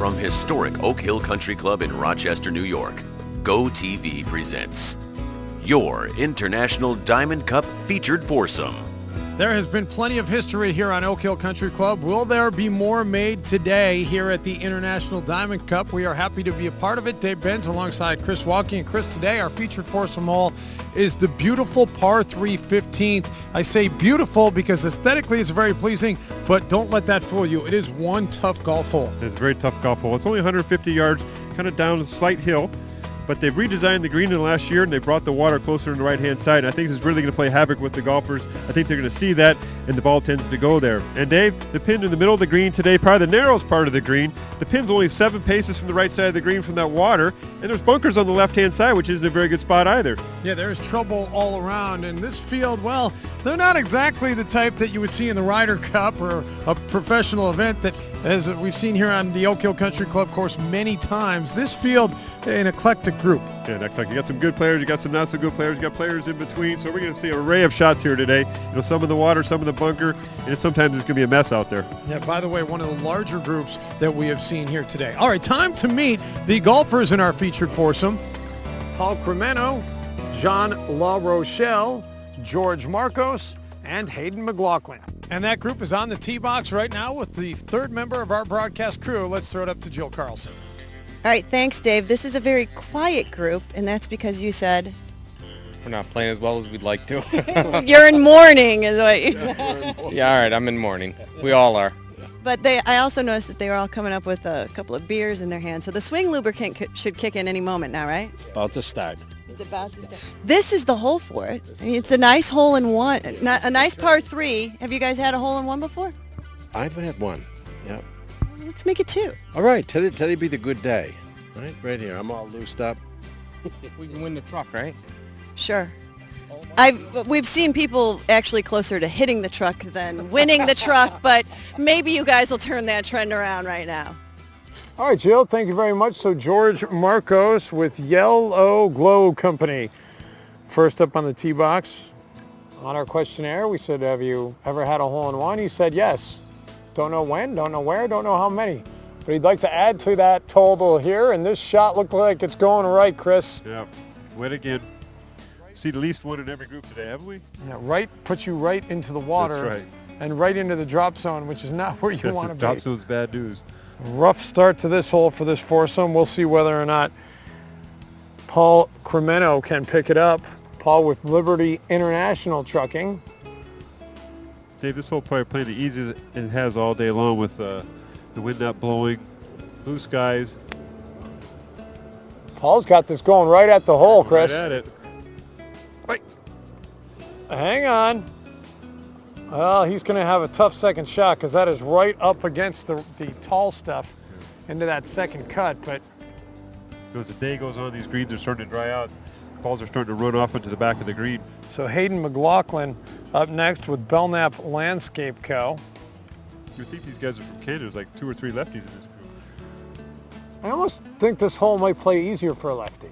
From historic Oak Hill Country Club in Rochester, New York, Go TV presents your International Diamond Cup featured foursome. There has been plenty of history here on Oak Hill Country Club. Will there be more made today here at the International Diamond Cup? We are happy to be a part of it. Dave Benz alongside Chris Walkie. And Chris, today our featured foursome hole is the beautiful par 3 15th. I say beautiful because aesthetically it's very pleasing, but don't let that fool you. It is one tough golf hole. It's a very tough golf hole. It's only 150 yards, kind of down a slight hill. But they've redesigned the green in the last year, and they brought the water closer to the right-hand side. And I think this is really going to play havoc with the golfers. I think they're going to see that, and the ball tends to go there. And Dave, the pin in the middle of the green today, probably the narrowest part of the green. The pin's only 7 paces from the right side of the green from that water, and there's bunkers on the left-hand side, which isn't a very good spot either. Yeah, there's trouble all around. And this field, well, they're not exactly the type that you would see in the Ryder Cup or a professional event that, as we've seen here on the Oak Hill Country Club course many times. This field, an eclectic group. Yeah, you got some good players, you got some not so good players, you got players in between. So we're going to see an array of shots here today. You know, some in the water, some in the bunker, and sometimes it's going to be a mess out there. Yeah, by the way, one of the larger groups that we have seen here today. All right, time to meet the golfers in our featured foursome. Paul Cremeno, Jean La Rochelle, George Marcos, and Hayden McLaughlin. And that group is on the tee box right now with the third member of our broadcast crew. Let's throw it up to Jill Carlson. All right, thanks, Dave. This is a very quiet group, and that's because you said we're not playing as well as we'd like to. you're in mourning, is what you... Yeah, all right, I'm in mourning. We all are. But I also noticed that they were all coming up with a couple of beers in their hands. So the swing lubricant should kick in any moment now, right? It's about to start. It's about to start. This is the hole for it. I mean, it's a nice hole in one, a nice par 3. Have you guys had a hole in one before? I've had one. Yep. Let's make it 2. All right, today be the good day. Right here. I'm all loosed up. We can win the truck, right? Sure. We've seen people actually closer to hitting the truck than winning the truck, but maybe you guys will turn that trend around right now. All right, Jill, thank you very much. So George Marcos with Yellow Glow Company. First up on the tee box. On our questionnaire, we said, have you ever had a hole-in-one? He said yes. Don't know when, don't know where, don't know how many. But he'd like to add to that total here, and this shot looked like it's going right, Chris. Yeah, win again. See at least one in every group today, haven't we? Yeah, right, puts you right into the water. That's right. And right into the drop zone, which is not where you want to be. Drop zone's bad news. Rough start to this hole for this foursome. We'll see whether or not Paul Cremeno can pick it up. Paul with Liberty International Trucking. Dave, this hole probably playing the easiest it has all day long with the wind not blowing, blue skies. Paul's got this going right at the hole, Chris. Right at it. Right. Hang on. Well, he's going to have a tough second shot because that is right up against the tall stuff into that second cut. But as the day goes on, these greens are starting to dry out. Balls are starting to run off into the back of the green. So Hayden McLaughlin up next with Belknap Landscape Co. You think these guys are from Canada? There's like 2 or 3 lefties in this group. I almost think this hole might play easier for a lefty.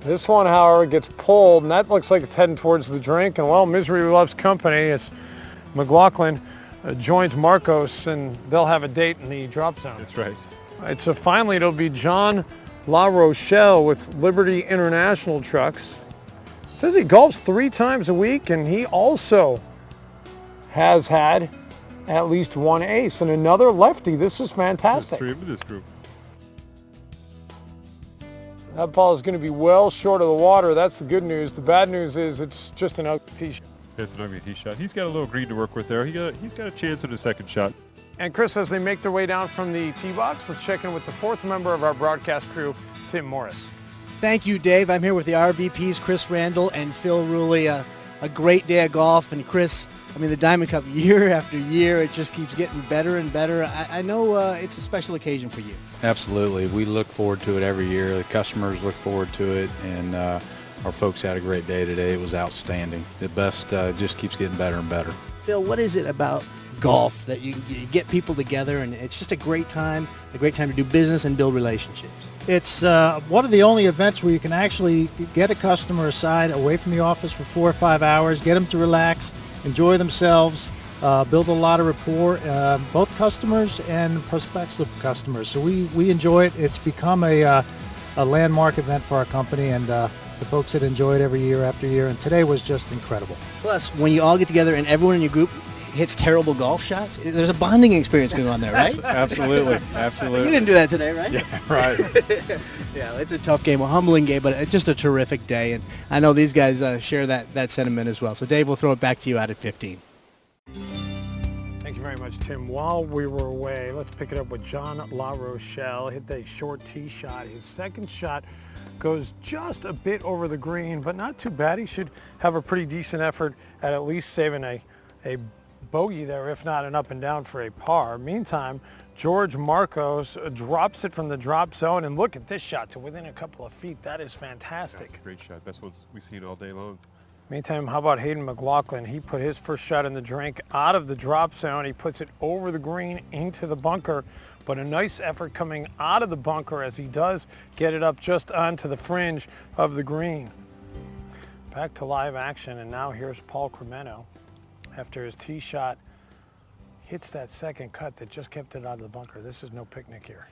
This one, however, gets pulled, and that looks like it's heading towards the drink. And, well, misery loves company as McLaughlin joins Marcos, and they'll have a date in the drop zone. That's right. All right, so finally it'll be John La Rochelle with Liberty International Trucks. Says he golfs 3 times a week, and he also has had at least one ace and another lefty. This is fantastic. There's 3 in this group. That ball is going to be well short of the water. That's the good news. The bad news is it's just an ugly tee shot. It's an ugly tee shot. He's got a little green to work with there. He's got a chance at a second shot. And Chris, as they make their way down from the tee box, let's check in with the 4th member of our broadcast crew, Tim Morris. Thank you, Dave. I'm here with the RVPs, Chris Randall and Phil Ruley. A great day of golf. And Chris, I mean, the Diamond Cup year after year, it just keeps getting better and better. I know it's a special occasion for you. Absolutely. We look forward to it every year. The customers look forward to it, and our folks had a great day today. It was outstanding. The best just keeps getting better and better. Phil, what is it about golf that you get people together, and it's just a great time to do business and build relationships? It's one of the only events where you can actually get a customer aside away from the office for 4 or 5 hours, get them to relax, enjoy themselves, build a lot of rapport, both customers and prospective customers. So we enjoy it. It's become a landmark event for our company, and the folks that enjoy it every year after year. And today was just incredible. Plus, when you all get together and everyone in your group hits terrible golf shots, there's a bonding experience going on there, right? Absolutely, absolutely. You didn't do that today, right? Yeah, right. Yeah, it's a tough game, a humbling game, but it's just a terrific day. And I know these guys share that sentiment as well. So, Dave, we'll throw it back to you out at 15. Thank you very much, Tim. While we were away, let's pick it up with John La Rochelle. Hit the short tee shot. His second shot goes just a bit over the green, but not too bad. He should have a pretty decent effort at least saving a bogey there, if not an up and down for a par. Meantime, George Marcos drops it from the drop zone, and look at this shot to within a couple of feet. That is fantastic. That's a great shot. Best ones we've seen all day long. Meantime, how about Hayden McLaughlin? He put his first shot in the drink out of the drop zone. He puts it over the green into the bunker, but a nice effort coming out of the bunker as he does get it up just onto the fringe of the green. Back to live action, and now here's Paul Cremeno after his tee shot hits that second cut that just kept it out of the bunker. This is no picnic here.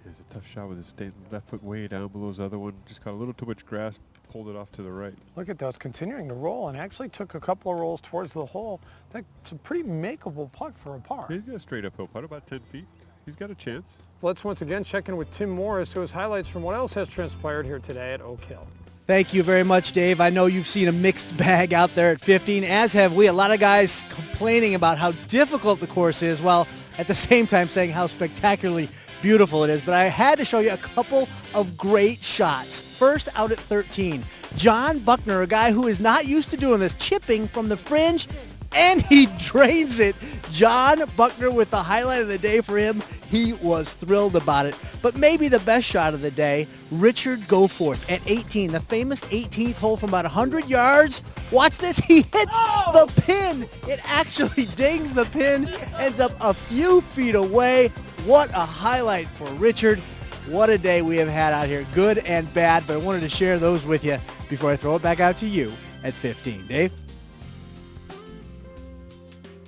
It's a tough shot with his left foot way down below his other one. Just got a little too much grass, pulled it off to the right. Look at those, continuing to roll, and actually took a couple of rolls towards the hole. That's a pretty makeable putt for a par. He's got a straight uphill putt, about 10 feet. He's got a chance. Let's once again check in with Tim Morris, who has highlights from what else has transpired here today at Oak Hill. Thank you very much, Dave. I know you've seen a mixed bag out there at 15, as have we. A lot of guys complaining about how difficult the course is, while at the same time saying how spectacularly beautiful it is. But I had to show you a couple of great shots. First, out at 13, John Buckner, a guy who is not used to doing this, chipping from the fringe, and he drains it. John Buckner with the highlight of the day for him. He was thrilled about it. But maybe the best shot of the day, Richard Goforth at 18, the famous 18th hole from about 100 yards. Watch this, he hits the pin. It actually dings the pin, ends up a few feet away. What a highlight for Richard. What a day we have had out here, good and bad, but I wanted to share those with you before I throw it back out to you at 15. Dave?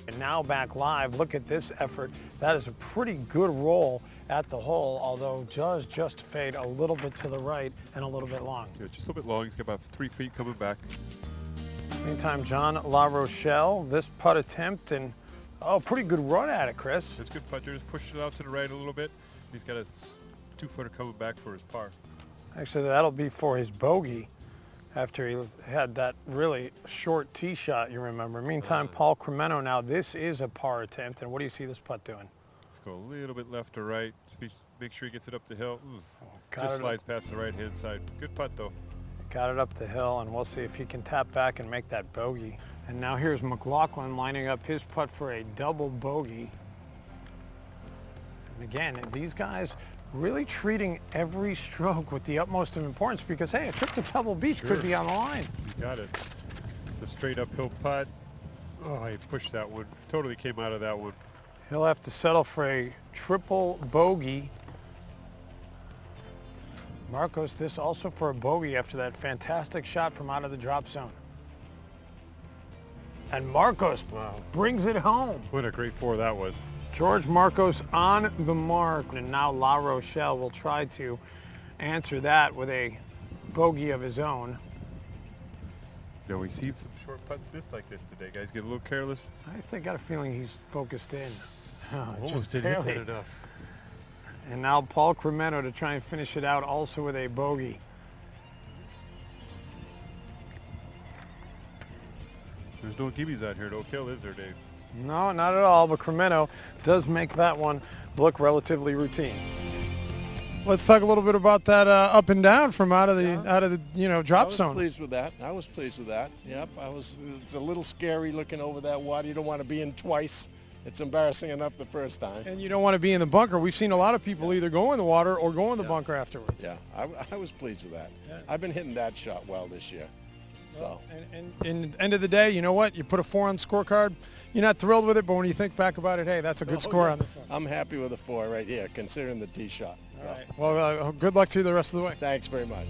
And now back live, look at this effort. That is a pretty good roll at the hole, although does just fade a little bit to the right and a little bit long. Yeah, just a little bit long. He's got about 3 feet coming back. Meantime, John La Rochelle, this putt attempt, and pretty good run at it, Chris. It's a good putt. Just pushed it out to the right a little bit. He's got a 2-footer coming back for his par. Actually, that'll be for his bogey after he had that really short tee shot, you remember. Meantime, Paul Cremeno, now this is a par attempt, and what do you see this putt doing? Let's go a little bit left to right. Just make sure he gets it up the hill. Got just it slides past the right-hand side. Good putt, though. Got it up the hill, and we'll see if he can tap back and make that bogey. And now here's McLaughlin lining up his putt for a double bogey. And again, these guys really treating every stroke with the utmost of importance because, hey, a trip to Pebble Beach could be on the line. You got it. It's a straight uphill putt. Oh, he pushed that one. Totally came out of that one. He'll have to settle for a triple bogey. Marcos, this also for a bogey after that fantastic shot from out of the drop zone. And Marcos brings it home. What a great four that was. George Marcos on the mark. And now La Rochelle will try to answer that with a bogey of his own. No, we've seen some short putts missed like this today. Guys get a little careless. I got a feeling he's focused in. Almost didn't hit that enough. And now Paul Cremeno to try and finish it out also with a bogey. There's no gimmies out here at Oak Hill, is there, Dave? No, not at all, but Cremeno does make that one look relatively routine. Let's talk a little bit about that up and down from out of the drop zone. I was pleased with that. Yep, it's a little scary looking over that water. You don't want to be in twice. It's embarrassing enough the first time. And you don't want to be in the bunker. We've seen a lot of people either go in the water or go in the bunker afterwards. Yeah, I was pleased with that. Yeah. I've been hitting that shot well this year. So. And end of the day, you know what? You put a 4 on the scorecard. You're not thrilled with it, but when you think back about it, hey, that's a good score on this one. I'm happy with a 4 right here, considering the tee shot. So. All right. Well, good luck to you the rest of the way. Thanks very much.